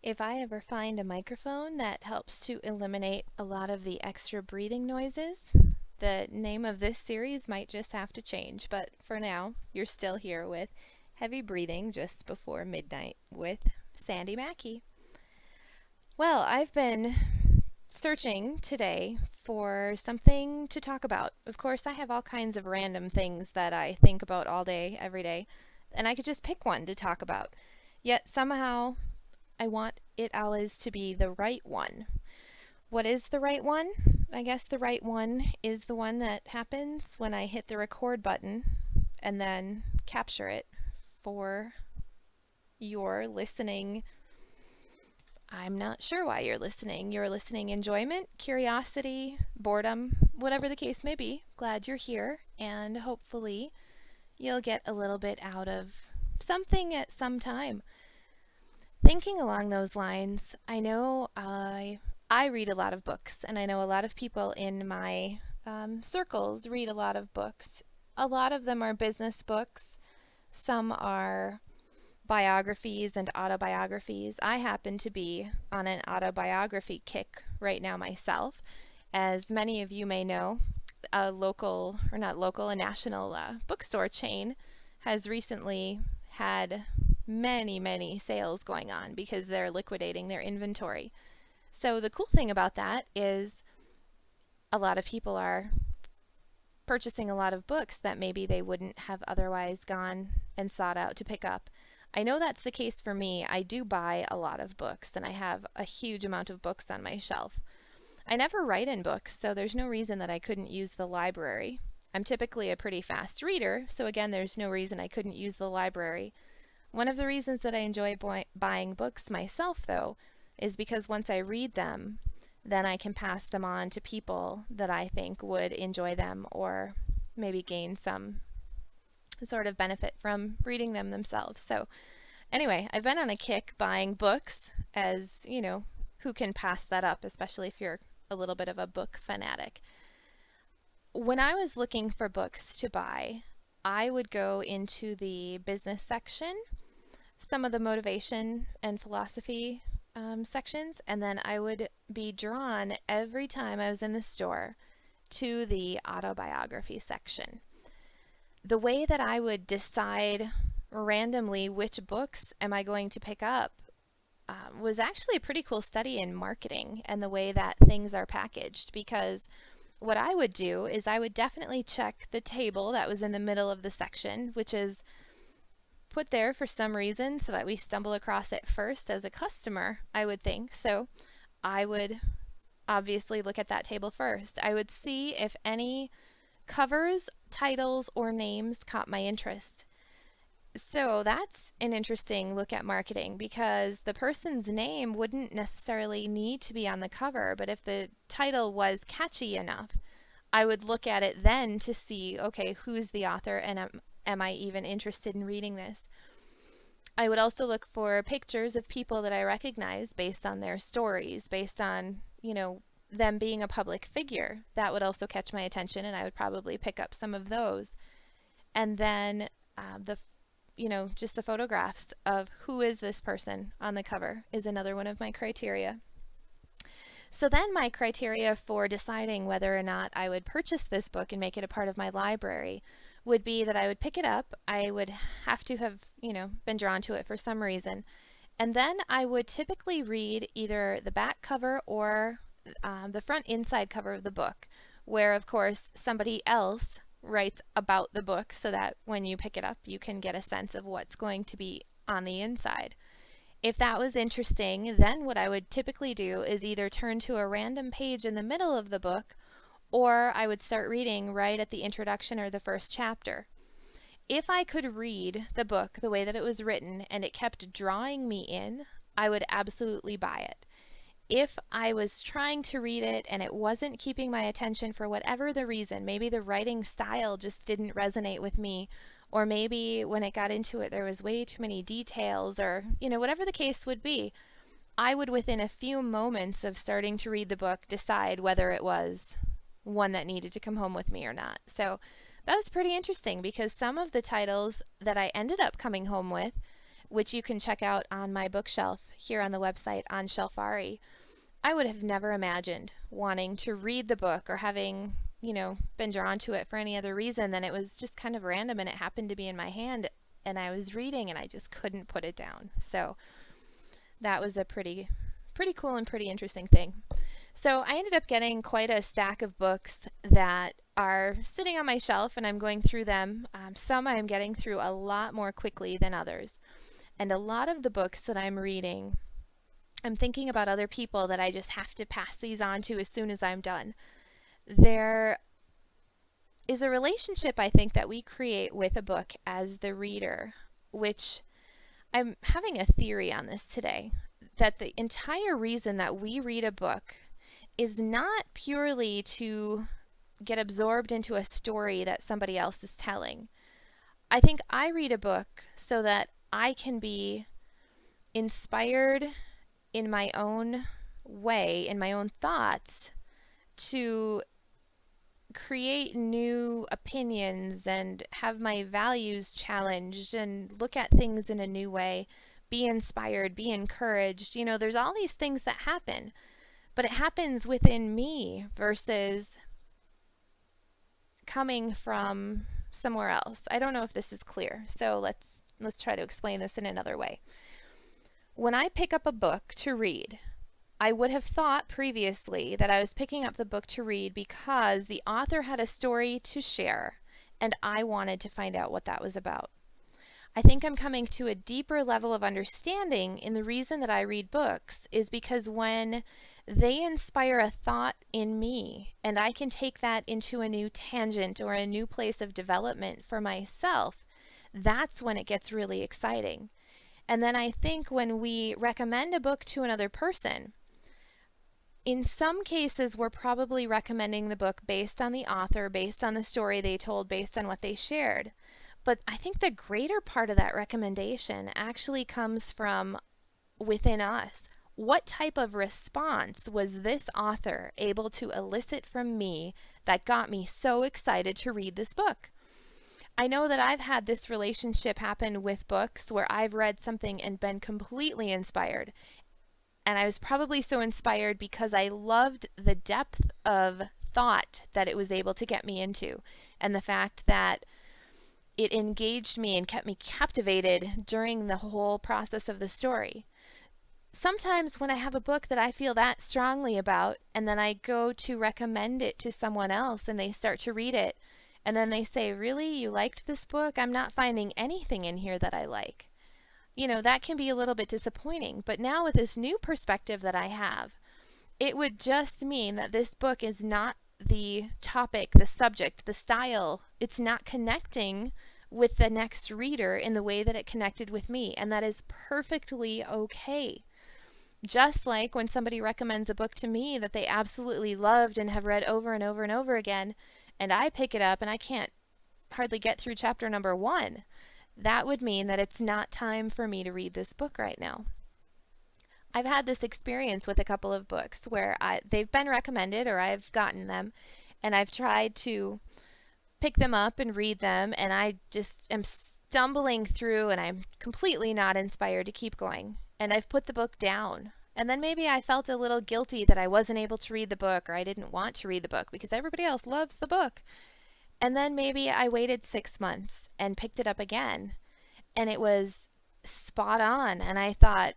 If I ever find a microphone that helps to eliminate a lot of the extra breathing noises, the name of this series might just have to change, but for now, you're still here with Heavy Breathing Just Before Midnight with Sandi Maki. Well, I've been searching today for something to talk about. Of course, I have all kinds of random things that I think about all day, every day, and I could just pick one to talk about. Yet somehow I want it always to be the right one. What is the right one? I guess the right one is the one that happens when I hit the record button and then capture it for your listening. I'm not sure why you're listening. Your listening enjoyment, curiosity, boredom, whatever the case may be. Glad you're here, and hopefully you'll get a little bit out of something at some time. Thinking along those lines, I know I read a lot of books, and I know a lot of people in my circles read a lot of books. A lot of them are business books. Some are biographies and autobiographies. I happen to be on an autobiography kick right now myself. As many of you may know, a local, or not local, a national bookstore chain has recently had many sales going on because they're liquidating their inventory. So the cool thing about that is a lot of people are purchasing a lot of books that maybe they wouldn't have otherwise gone and sought out to pick up. I know that's the case for me. I do buy a lot of books, and I have a huge amount of books on my shelf. I never write in books, so there's no reason that I couldn't use the library. I'm typically a pretty fast reader, so again, there's no reason I couldn't use the library. One of the reasons that I enjoy buying books myself, though, is because once I read them, then I can pass them on to people that I think would enjoy them or maybe gain some sort of benefit from reading them themselves. So anyway, I've been on a kick buying books, as you know, who can pass that up, especially if you're a little bit of a book fanatic. When I was looking for books to buy, I would go into the business section, some of the motivation and philosophy sections, and then I would be drawn every time I was in the store to the autobiography section. The way that I would decide randomly which books am I going to pick up was actually a pretty cool study in marketing and the way that things are packaged, because what I would do is I would definitely check the table that was in the middle of the section, which is put there for some reason so that we stumble across it first as a customer, I would think. So I would obviously look at that table first. I would see if any covers, titles, or names caught my interest. So that's an interesting look at marketing, because the person's name wouldn't necessarily need to be on the cover, but if the title was catchy enough, I would look at it then to see, okay, who's the author, and am I even interested in reading this? I would also look for pictures of people that I recognize based on their stories, based on, them being a public figure. That would also catch my attention, and I would probably pick up some of those. And then just the photographs of who is this person on the cover is another one of my criteria. So then my criteria for deciding whether or not I would purchase this book and make it a part of my library would be that I would pick it up. I would have to have, been drawn to it for some reason. And then I would typically read either the back cover or the front inside cover of the book, where of course somebody else writes about the book so that when you pick it up you can get a sense of what's going to be on the inside. If that was interesting, then what I would typically do is either turn to a random page in the middle of the book, or I would start reading right at the introduction or the first chapter. If I could read the book the way that it was written and it kept drawing me in, I would absolutely buy it. If I was trying to read it and it wasn't keeping my attention for whatever the reason, maybe the writing style just didn't resonate with me, or maybe when it got into it there was way too many details, or whatever the case would be, I would within a few moments of starting to read the book decide whether it was one that needed to come home with me or not. So that was pretty interesting, because some of the titles that I ended up coming home with which you can check out on my bookshelf here on the website on Shelfari. I would have never imagined wanting to read the book or having, been drawn to it for any other reason than it was just kind of random and it happened to be in my hand and I was reading and I just couldn't put it down. So that was a pretty cool and pretty interesting thing. So I ended up getting quite a stack of books that are sitting on my shelf and I'm going through them. Some I'm getting through a lot more quickly than others. And a lot of the books that I'm reading, I'm thinking about other people that I just have to pass these on to as soon as I'm done. There is a relationship I think that we create with a book as the reader, which I'm having a theory on this today, that the entire reason that we read a book is not purely to get absorbed into a story that somebody else is telling. I think I read a book so that I can be inspired in my own way, in my own thoughts, to create new opinions and have my values challenged and look at things in a new way, be inspired, be encouraged. There's all these things that happen, but it happens within me versus coming from somewhere else. I don't know if this is clear, so let's try to explain this in another way. When I pick up a book to read, I would have thought previously that I was picking up the book to read because the author had a story to share and I wanted to find out what that was about. I think I'm coming to a deeper level of understanding in the reason that I read books is because when they inspire a thought in me and I can take that into a new tangent or a new place of development for myself, that's when it gets really exciting. And then I think when we recommend a book to another person, in some cases we're probably recommending the book based on the author, based on the story they told, based on what they shared. But I think the greater part of that recommendation actually comes from within us. What type of response was this author able to elicit from me that got me so excited to read this book? I know that I've had this relationship happen with books where I've read something and been completely inspired. And I was probably so inspired because I loved the depth of thought that it was able to get me into and the fact that it engaged me and kept me captivated during the whole process of the story. Sometimes when I have a book that I feel that strongly about and then I go to recommend it to someone else and they start to read it and then they say, "Really? You liked this book? I'm not finding anything in here that I like." That can be a little bit disappointing. But now with this new perspective that I have, it would just mean that this book is not the topic, the subject, the style. It's not connecting with the next reader in the way that it connected with me. And that is perfectly okay. Just like when somebody recommends a book to me that they absolutely loved and have read over and over and over again, and I pick it up and I can't hardly get through chapter number 1, that would mean that it's not time for me to read this book right now. I've had this experience with a couple of books where they've been recommended or I've gotten them and I've tried to pick them up and read them and I just am stumbling through and I'm completely not inspired to keep going. And I've put the book down. And then maybe I felt a little guilty that I wasn't able to read the book or I didn't want to read the book because everybody else loves the book. And then maybe I waited 6 months and picked it up again and it was spot on. And I thought,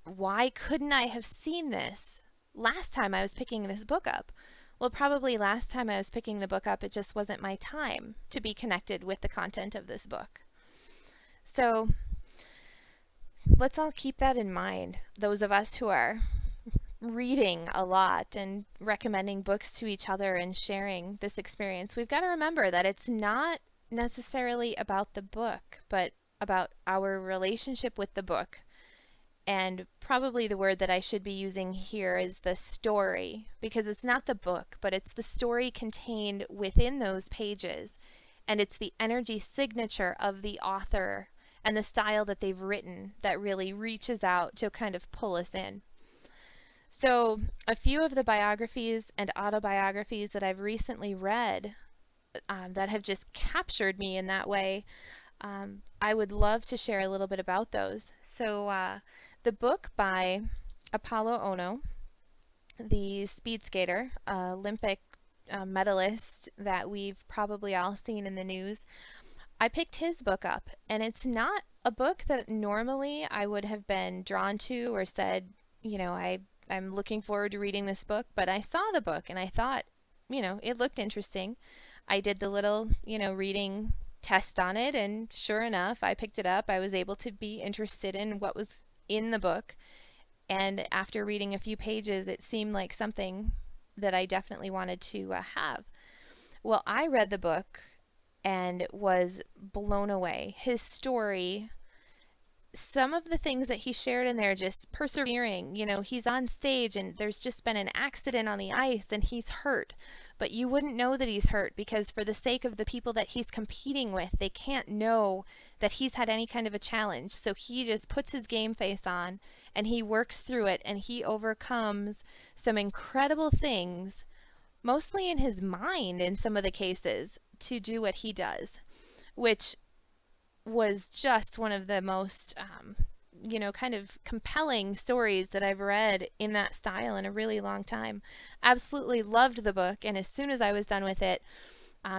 why couldn't I have seen this last time I was picking this book up? Well, probably last time I was picking the book up, it just wasn't my time to be connected with the content of this book. So let's all keep that in mind. Those of us who are reading a lot and recommending books to each other and sharing this experience, we've got to remember that it's not necessarily about the book, but about our relationship with the book. And probably the word that I should be using here is the story, because it's not the book, but it's the story contained within those pages. And it's the energy signature of the author and the style that they've written that really reaches out to kind of pull us in. So a few of the biographies and autobiographies that I've recently read that have just captured me in that way, I would love to share a little bit about those. So, the book by Apollo Ono, the speed skater, Olympic medalist that we've probably all seen in the news, I picked his book up, and it's not a book that normally I would have been drawn to or said, I'm looking forward to reading this book, but I saw the book and I thought, it looked interesting. I did the little, reading test on it, and sure enough, I picked it up. I was able to be interested in what was in the book, and after reading a few pages, it seemed like something that I definitely wanted to have. Well, I read the book and was blown away. His story, some of the things that he shared in there, just persevering. He's on stage and there's just been an accident on the ice and he's hurt. But you wouldn't know that he's hurt because, for the sake of the people that he's competing with, they can't know that he's had any kind of a challenge. So he just puts his game face on and he works through it and he overcomes some incredible things, mostly in his mind in some of the cases, to do what he does, which was just one of the most, kind of compelling stories that I've read in that style in a really long time. Absolutely loved the book, and as soon as I was done with it,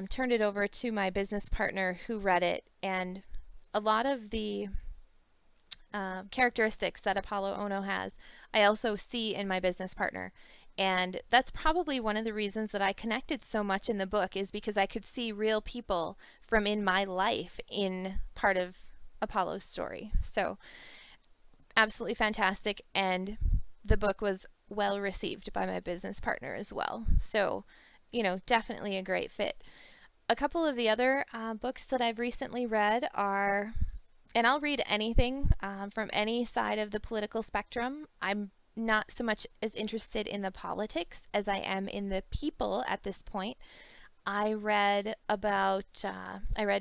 turned it over to my business partner who read it, and a lot of the characteristics that Apollo Ono has, I also see in my business partner. And that's probably one of the reasons that I connected so much in the book, is because I could see real people from in my life in part of Apollo's story. So absolutely fantastic. And the book was well received by my business partner as well. So, definitely a great fit. A couple of the other books that I've recently read are, and I'll read anything from any side of the political spectrum. I'm not so much as interested in the politics as I am in the people at this point. I read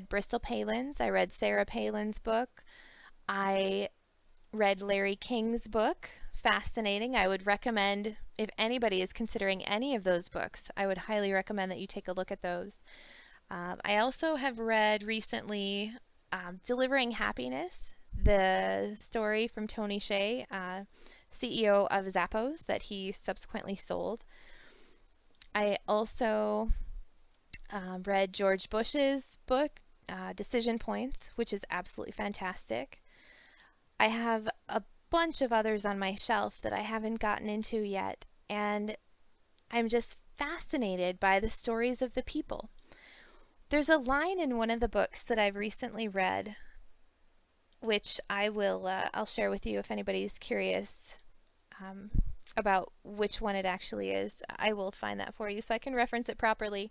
Bristol Palin's, I read Sarah Palin's book, I read Larry King's book. Fascinating. I would recommend, if anybody is considering any of those books, I would highly recommend that you take a look at those. I also have read recently Delivering Happiness, the story from Tony Hsieh, CEO of Zappos, that he subsequently sold. I also read George Bush's book, Decision Points, which is absolutely fantastic. I have a bunch of others on my shelf that I haven't gotten into yet, and I'm just fascinated by the stories of the people. There's a line in one of the books that I've recently read, which I'll share with you if anybody's curious about which one it actually is. I will find that for you so I can reference it properly.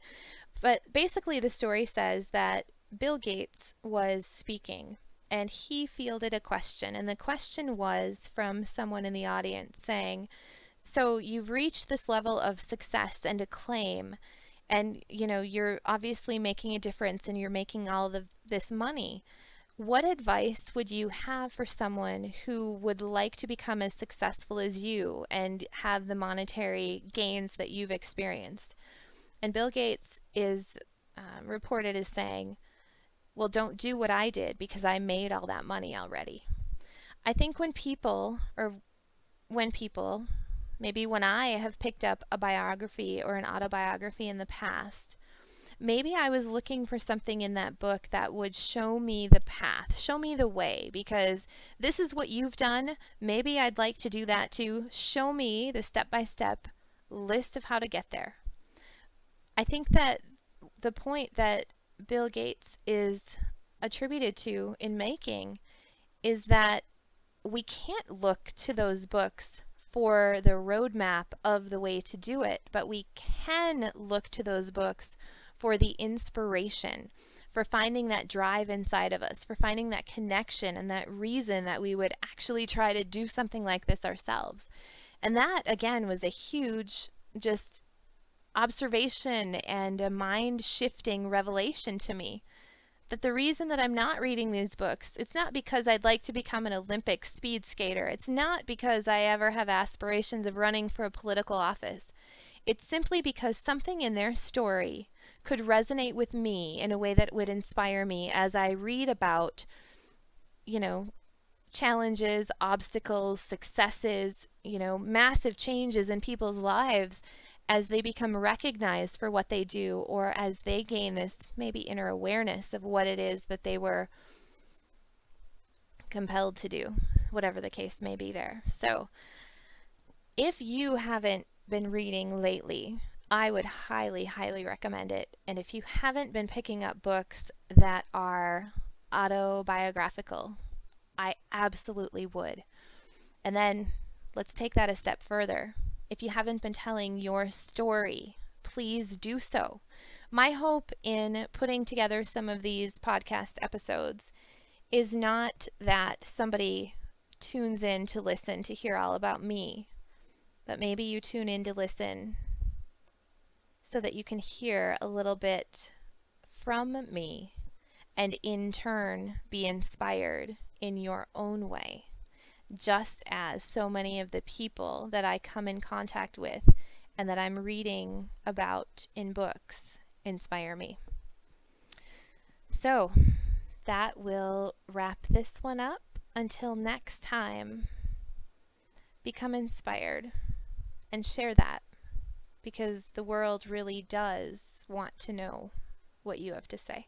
But basically the story says that Bill Gates was speaking and he fielded a question, and the question was from someone in the audience saying, so you've reached this level of success and acclaim, and you're obviously making a difference and you're making all of this money. What advice would you have for someone who would like to become as successful as you and have the monetary gains that you've experienced? And Bill Gates is reported as saying, well, don't do what I did because I made all that money already. I think when maybe when I have picked up a biography or an autobiography in the past, maybe I was looking for something in that book that would show me the path, show me the way, because this is what you've done. Maybe I'd like to do that too. Show me the step-by-step list of how to get there. I think that the point that Bill Gates is attributed to in making is that we can't look to those books for the roadmap of the way to do it, but we can look to those books for the inspiration, for finding that drive inside of us, for finding that connection and that reason that we would actually try to do something like this ourselves. And that, again, was a huge just observation and a mind-shifting revelation to me. That the reason that I'm not reading these books, it's not because I'd like to become an Olympic speed skater. It's not because I ever have aspirations of running for a political office. It's simply because something in their story could resonate with me in a way that would inspire me as I read about, you know, challenges, obstacles, successes, massive changes in people's lives as they become recognized for what they do, or as they gain this maybe inner awareness of what it is that they were compelled to do, whatever the case may be there. So if you haven't been reading lately, I would highly, highly recommend it. And if you haven't been picking up books that are autobiographical, I absolutely would. And then let's take that a step further. If you haven't been telling your story, please do so. My hope in putting together some of these podcast episodes is not that somebody tunes in to listen to hear all about me, but maybe you tune in to listen so that you can hear a little bit from me and in turn be inspired in your own way, just as so many of the people that I come in contact with and that I'm reading about in books inspire me. So that will wrap this one up. Until next time, become inspired and share that, because the world really does want to know what you have to say.